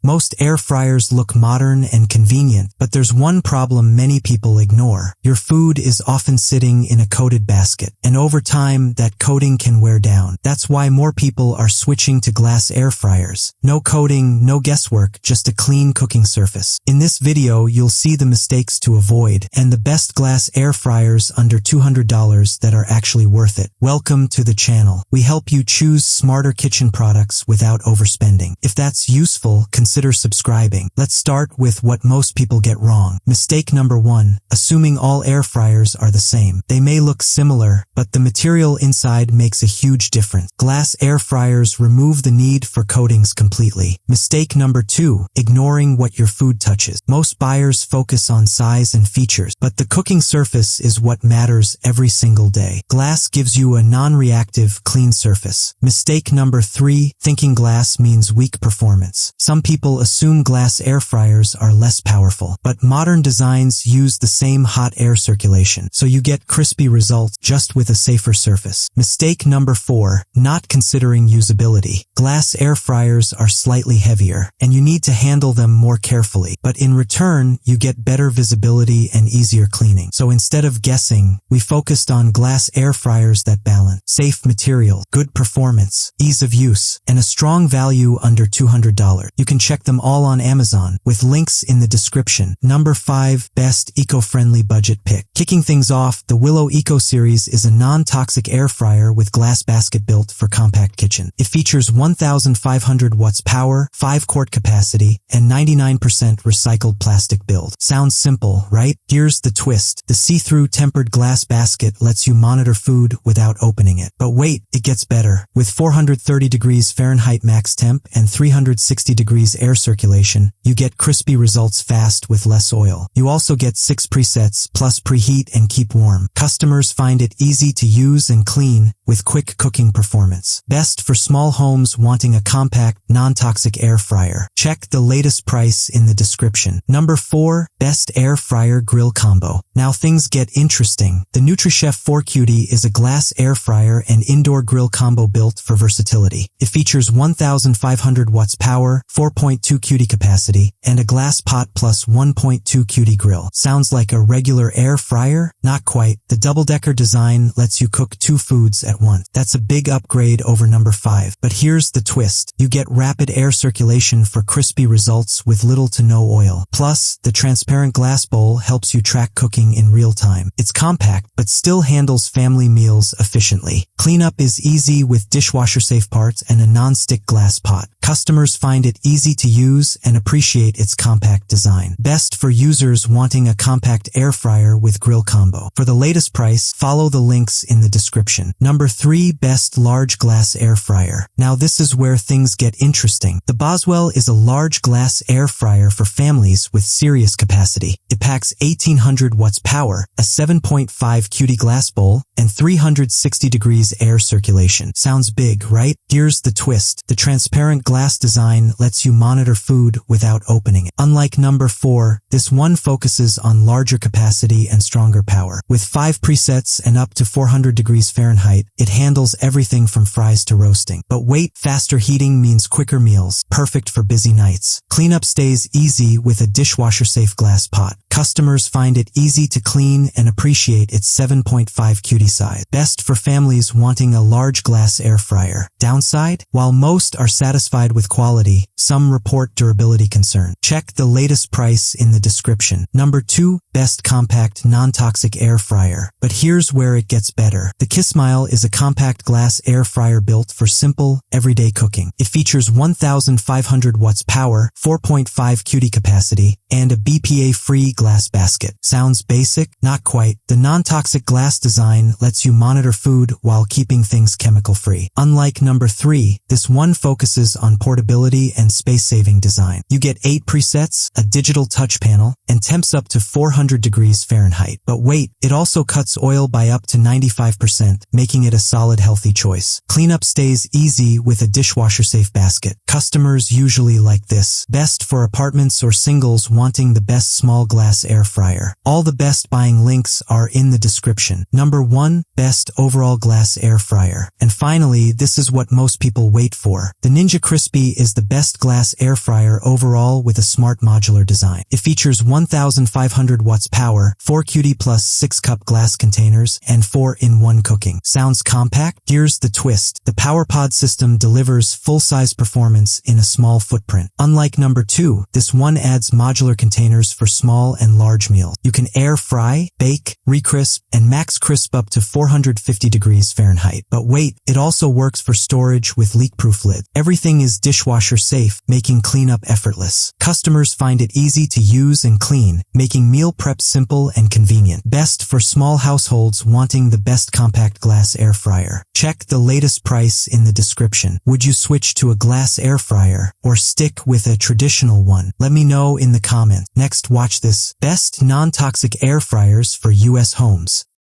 Most air fryers look modern and convenient, but there's one problem many people ignore. Your food is often sitting in a coated basket, and over time, that coating can wear down. That's why more people are switching to glass air fryers. No coating, no guesswork, just a clean cooking surface. In this video, you'll see the mistakes to avoid and the best glass air fryers under $200 that are actually worth it. Welcome to the channel. We help you choose smarter kitchen products without overspending. If that's useful, consider subscribing. Let's start with what most people get wrong. Mistake number 1, assuming all air fryers are the same. They may look similar, but the material inside makes a huge difference. Glass air fryers remove the need for coatings completely. Mistake number 2, ignoring what your food touches. Most buyers focus on size and features, but the cooking surface is what matters every single day. Glass gives you a non-reactive, clean surface. Mistake number 3, thinking glass means weak performance. Some people assume glass air fryers are less powerful, but modern designs use the same hot air circulation, so you get crispy results just with a safer surface. Mistake number 4, not considering usability. Glass air fryers are slightly heavier, and you need to handle them more carefully, but in return, you get better visibility and easier cleaning. So instead of guessing, we focused on glass air fryers that balance safe material, good performance, ease of use, and a strong value under $200. You can check them all on Amazon, with links in the description. Number 5, best eco-friendly budget pick. Kicking things off, the Willow Eco Series is a non-toxic air fryer with glass basket built for compact kitchen. It features 1,500 watts power, 5-quart capacity, and 99% recycled plastic build. Sounds simple, right? Here's the twist. The see-through tempered glass basket lets you monitor food without opening it. But wait, it gets better. With 430 degrees Fahrenheit max temp and 360 degrees air circulation, you get crispy results fast with less oil. You also get 6 presets plus preheat and keep warm. Customers find it easy to use and clean with quick cooking performance. Best for small homes wanting a compact, non-toxic air fryer. Check the latest price in the description. Number 4, best air fryer grill combo. Now things get interesting. The NutriChef 4Cutie is a glass air fryer and indoor grill combo built for versatility. It features 1,500 watts power, 4.2 cutie capacity, and a glass pot plus 1.2 cutie grill. Sounds like a regular air fryer? Not quite. The double-decker design lets you cook 2 foods at once. That's a big upgrade over number 5. But here's the twist. You get rapid air circulation for crispy results with little to no oil. Plus, the transparent glass bowl helps you track cooking in real time. It's compact, but still handles family meals efficiently. Cleanup is easy with dishwasher-safe parts and a non-stick glass pot. Customers find it easy to use and appreciate its compact design. Best for users wanting a compact air fryer with grill combo. For the latest price, follow the links in the description. Number 3, best large glass air fryer. Now this is where things get interesting. The Boswell is a large glass air fryer for families with serious capacity. It packs 1,800 watts power, a 7.5 cutie glass bowl, and 360 degrees air circulation. Sounds big, right? Here's the twist. The transparent glass design lets you monitor food without opening it. Unlike number 4, this one focuses on larger capacity and stronger power. With 5 presets and up to 400 degrees Fahrenheit, it handles everything from fries to roasting. But wait, faster heating means quicker meals, perfect for busy nights. Cleanup stays easy with a dishwasher-safe glass pot. Customers find it easy to clean and appreciate its 7.5 cutie size. Best for families wanting a large glass air fryer. Downside? While most are satisfied with quality, some report durability concern. Check the latest price in the description. Number 2, best compact non-toxic air fryer. But here's where it gets better. The Kissmile is a compact glass air fryer built for simple, everyday cooking. It features 1,500 watts power, 4.5 cutie capacity, and a BPA-free glass basket. Sounds basic? Not quite. The non-toxic glass design lets you monitor food while keeping things chemical-free. Unlike number 3, this one focuses on portability and space-saving design. You get 8 presets, a digital touch panel, and temps up to 400 degrees Fahrenheit. But wait, it also cuts oil by up to 95%, making it a solid, healthy choice. Cleanup stays easy with a dishwasher-safe basket. Customers usually like this. Best for apartments or singles wanting the best small glass glass air fryer. All the best buying links are in the description. Number 1, best overall glass air fryer. And finally, this is what most people wait for. The Ninja Crispy is the best glass air fryer overall with a smart modular design. It features 1500 watts power, 4QD plus 6-cup glass containers, and 4-in-1 cooking. Sounds compact? Here's the twist. The PowerPod system delivers full-size performance in a small footprint. Unlike number 2, this one adds modular containers for small and large meals. You can air fry, bake, recrisp, and max crisp up to 450 degrees Fahrenheit. But wait, it also works for storage with leak-proof lid. Everything is dishwasher safe, making cleanup effortless. Customers find it easy to use and clean, making meal prep simple and convenient. Best for small households wanting the best compact glass air fryer. Check the latest price in the description. Would you switch to a glass air fryer or stick with a traditional one? Let me know in the comments. Next, watch this. Best non-toxic air fryers for US homes.